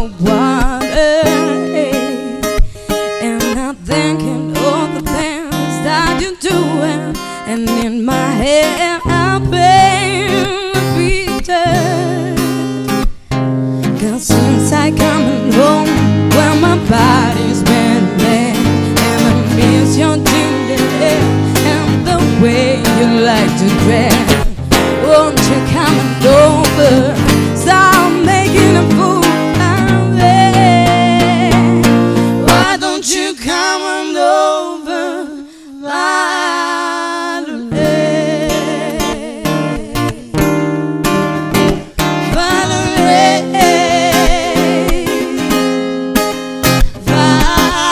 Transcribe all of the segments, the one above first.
the water, and I'm thinking of the things that you're doing, and in my head I paint a picture. 'Cause since I come home, well my body's been there, and I miss your ginger hair and the way you like to dress. Won't you come over? Stop making a fool out there. Why don't you come on over, Valerie? Valerie, Valerie,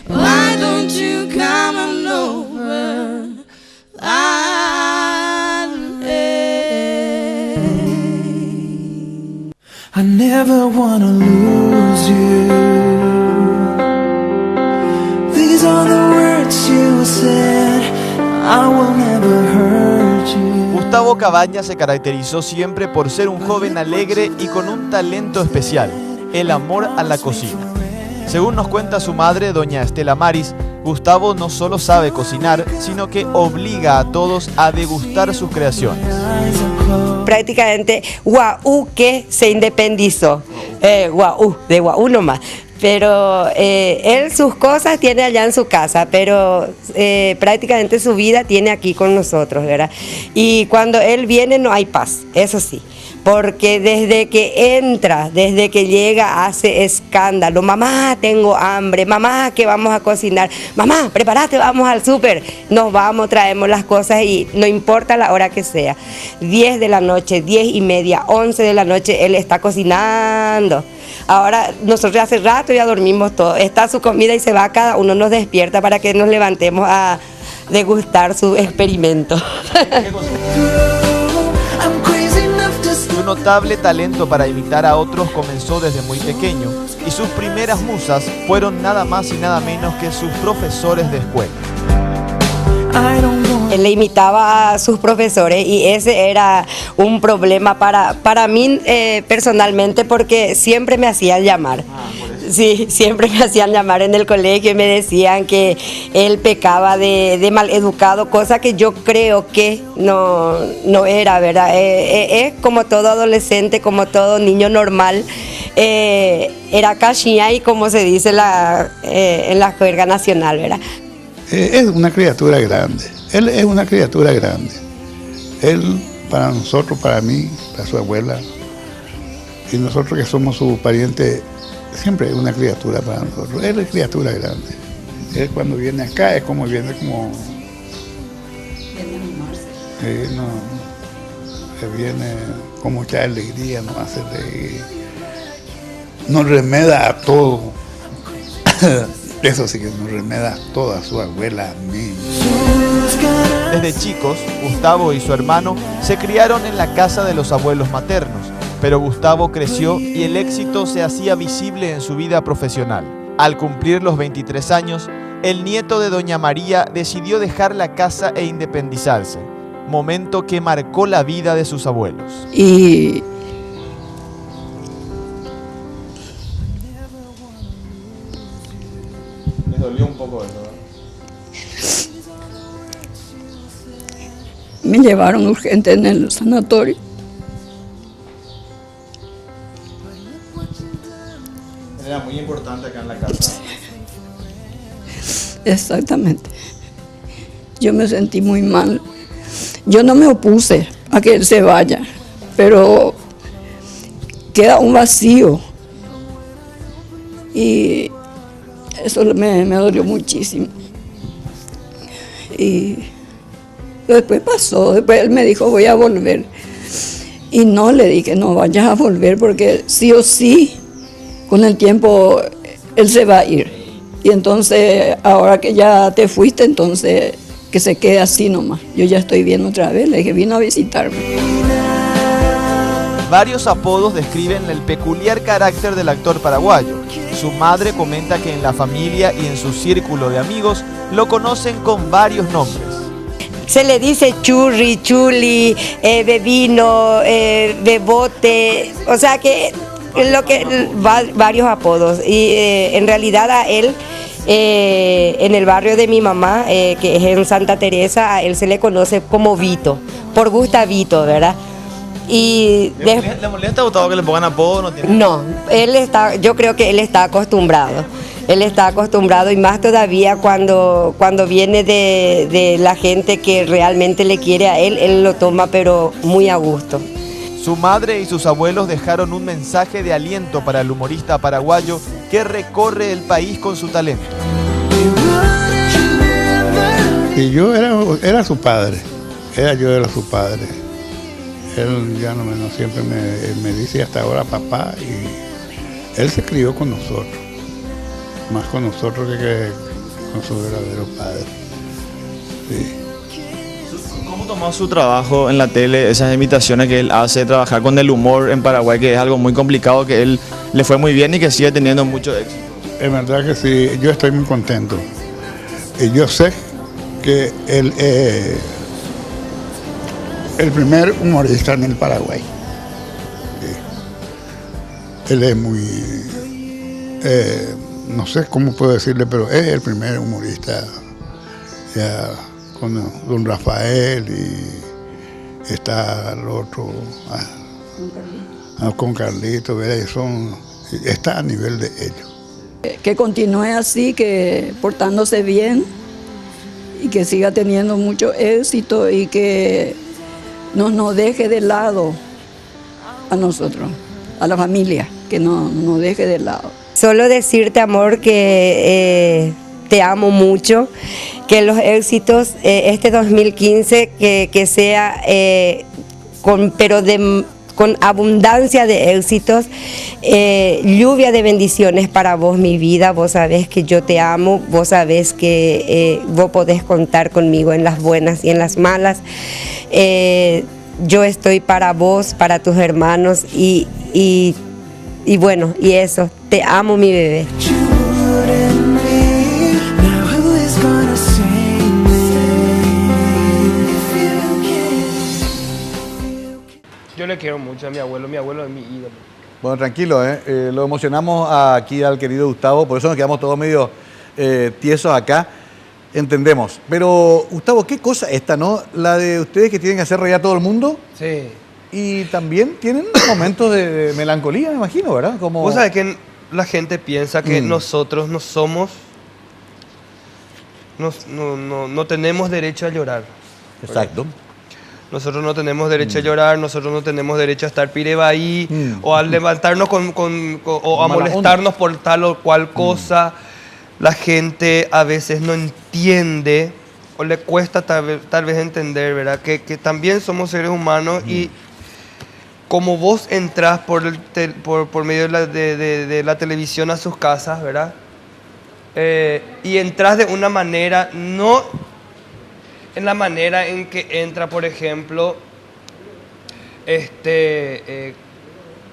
why don't you come on over, Valerie? I never wanna lose you. These are the words you said. I will never hurt you. Gustavo Cabañas se caracterizó siempre por ser un joven alegre y con un talento especial, el amor a la cocina. Según nos cuenta su madre, doña Estela Maris, Gustavo no solo sabe cocinar, sino que obliga a todos a degustar sus creaciones. Prácticamente Guau que se independizó, Guau, de Guau nomás. Pero él sus cosas tiene allá en su casa, pero prácticamente su vida tiene aquí con nosotros, ¿verdad? Y cuando él viene no hay paz, eso sí. Porque desde que entra, desde que llega, hace escándalo. Mamá, tengo hambre. Mamá, ¿qué vamos a cocinar? Mamá, prepárate, vamos al súper. Nos vamos, traemos las cosas y no importa la hora que sea. 10 de la noche, 10:30, 11 de la noche, él está cocinando. Ahora nosotros hace rato ya dormimos todos. Está su comida y se va, cada uno nos despierta para que nos levantemos a degustar su experimento. Su notable talento para imitar a otros comenzó desde muy pequeño y sus primeras musas fueron nada más y nada menos que sus profesores de escuela. Él le imitaba a sus profesores y ese era un problema para mí personalmente, porque siempre me hacían llamar. Sí, siempre me hacían llamar en el colegio y me decían que él pecaba de maleducado, cosa que yo creo que no era, ¿verdad? Es como todo adolescente, como todo niño normal, era cachía y como se dice en la jerga nacional, ¿verdad? Es una criatura grande, él es una criatura grande. Él, para nosotros, para mí, para su abuela, y nosotros que somos su pariente, siempre es una criatura para nosotros. Él es criatura grande. Él cuando viene acá es como viene como... no, él viene con mucha alegría, nos hace reír, nos remeda a todo. Eso sí que nos remeda a toda su abuela, a mí. Desde chicos, Gustavo y su hermano se criaron en la casa de los abuelos maternos, pero Gustavo creció y el éxito se hacía visible en su vida profesional. Al cumplir los 23 años, el nieto de doña María decidió dejar la casa e independizarse, momento que marcó la vida de sus abuelos. Y les dolió un poco eso, ¿verdad? me llevaron urgente en el sanatorio. Era muy importante acá en la casa. Exactamente. Yo me sentí muy mal. Yo no me opuse a que él se vaya, pero queda un vacío. Y eso me dolió muchísimo. Y después pasó, después él me dijo voy a volver. Y no, le dije no vayas a volver porque sí o sí, con el tiempo él se va a ir. Y entonces, ahora que ya te fuiste, entonces que se quede así nomás. Yo ya estoy bien otra vez, le dije, vino a visitarme. Varios apodos describen el peculiar carácter del actor paraguayo. Su madre comenta que en la familia y en su círculo de amigos lo conocen con varios nombres. se le dice churri, chuli, bebino, bebote, o sea que varios apodos. Y en realidad a él, en el barrio de mi mamá, que es en Santa Teresa, a él se le conoce como Vito, por Gustavito, ¿verdad? Y ¿Le molesta, Gustavo, que le pongan apodo? No, yo creo que él está acostumbrado. Él está acostumbrado, y más todavía cuando viene de la gente que realmente le quiere a él, él lo toma pero muy a gusto. Su madre y sus abuelos dejaron un mensaje de aliento para el humorista paraguayo que recorre el país con su talento. Y yo era su padre, yo era su padre. Él ya no siempre me dice hasta ahora papá, y él se crió con nosotros, más con nosotros que con su verdadero padre. Sí. ¿Cómo tomó su trabajo en la tele, esas invitaciones que él hace, trabajar con el humor en Paraguay, que es algo muy complicado, que él le fue muy bien y que sigue teniendo mucho éxito? Es verdad que sí, yo estoy muy contento. Y yo sé que él es el primer humorista en el Paraguay. Sí. Él es muy, no sé cómo puedo decirle, pero es el primer humorista, ya con don Rafael, y está el otro, con Carlito, ¿verdad? Está a nivel de ellos. Que continúe así, que portándose bien y que siga teniendo mucho éxito, y que no nos deje de lado a nosotros, a la familia, que no nos deje de lado. Solo decirte, amor, que te amo mucho, que los éxitos, este 2015, que sea con abundancia de éxitos, lluvia de bendiciones para vos, mi vida. Vos sabés que yo te amo, vos sabés que vos podés contar conmigo en las buenas y en las malas. Yo estoy para vos, para tus hermanos, y bueno, y eso, te amo, mi bebé. Yo le quiero mucho a mi abuelo es mi ídolo. Bueno, tranquilo, lo emocionamos aquí al querido Gustavo, por eso nos quedamos todos medio tiesos acá, entendemos. Pero, Gustavo, ¿qué cosa esta, no? La de ustedes que tienen que hacer reír a todo el mundo. Sí. Y también tienen momentos de melancolía, me imagino, ¿verdad? Como... Vos sabés que la gente piensa que nosotros no somos, no tenemos derecho a llorar. Exacto. Nosotros no tenemos derecho a llorar, nosotros no tenemos derecho a estar pirebaí, o a levantarnos o a molestarnos por tal o cual cosa. La gente a veces no entiende, o le cuesta tal vez entender, ¿verdad? Que también somos seres humanos, y como vos entrás por medio de la televisión a sus casas, ¿verdad? Y entras de una manera, no en la manera en que entra, por ejemplo,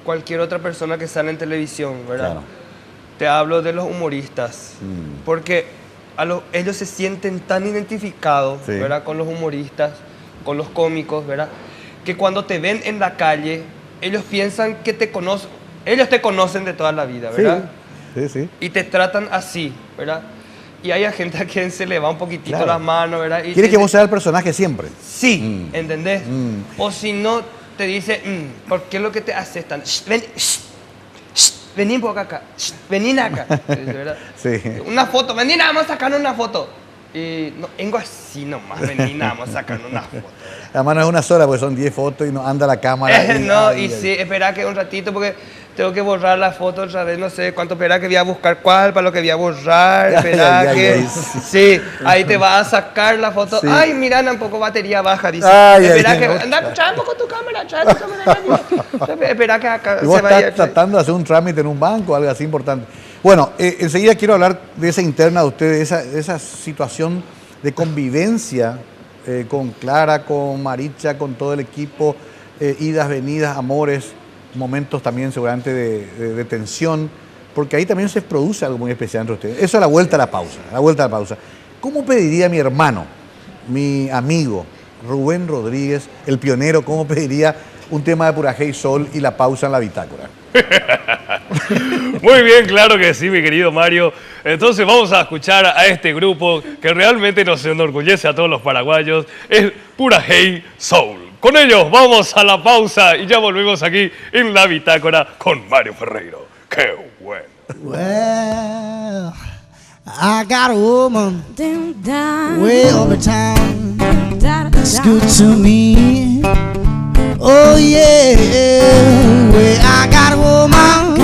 cualquier otra persona que sale en televisión, ¿verdad? Claro. Te hablo de los humoristas, porque ellos se sienten tan identificados, sí, ¿verdad? Con los humoristas, con los cómicos, ¿verdad? Que cuando te ven en la calle, ellos piensan que ellos te conocen de toda la vida, ¿verdad? Sí, sí. Y te tratan así, ¿verdad? Y hay gente a quien se le va un poquitito, claro, las manos, ¿verdad? Y quiere que vos seas el personaje siempre. Sí, ¿entendés? O si no, te dice, ¿por qué lo que te haces tan? Vení por acá, vení acá, ¿verdad? Sí. Una foto, vení, vamos a sacar una foto. Y no, vengo así nomás, vení, vamos a sacar una foto. Además no es una sola, porque son 10 fotos y no anda la cámara. Sí, espera que un ratito, porque tengo que borrar la foto otra vez, no sé cuánto, espera que voy a buscar cuál para lo que voy a borrar, espera que... Sí, ahí te va a sacar la foto. Sí. Ay, mira, un poco batería baja, dice. Espera que... Anda, trae un poco tu cámara, espera que acá y vos estás tratando de hacer un trámite en un banco, algo así importante. Bueno, enseguida quiero hablar de esa interna de ustedes, de esa situación de convivencia con Clara, con Maricha, con todo el equipo, idas, venidas, amores, momentos también seguramente de tensión, porque ahí también se produce algo muy especial entre ustedes. Eso es la vuelta a la pausa, ¿Cómo pediría mi hermano mi amigo Rubén Rodríguez, el pionero, cómo pediría un tema de Pura Hey Soul y la pausa en la bitácora. Muy bien, claro que sí, mi querido Mario. Entonces vamos a escuchar a este grupo que realmente nos enorgullece a todos los paraguayos, es Pura Hey Soul. Con ellos vamos a la pausa y ya volvemos aquí en la bitácora con Mario Ferreiro. ¡Qué bueno! Well, I got a woman way over town that's good to me. Oh yeah, well, I got a woman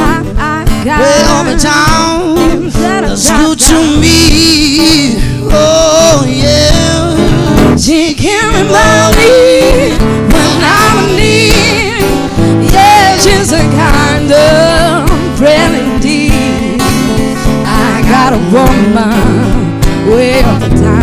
way over town that's good to me. Oh yeah, she can remind me when I'm in need. Yeah, she's a kind of friend indeed. I got a woman way over town.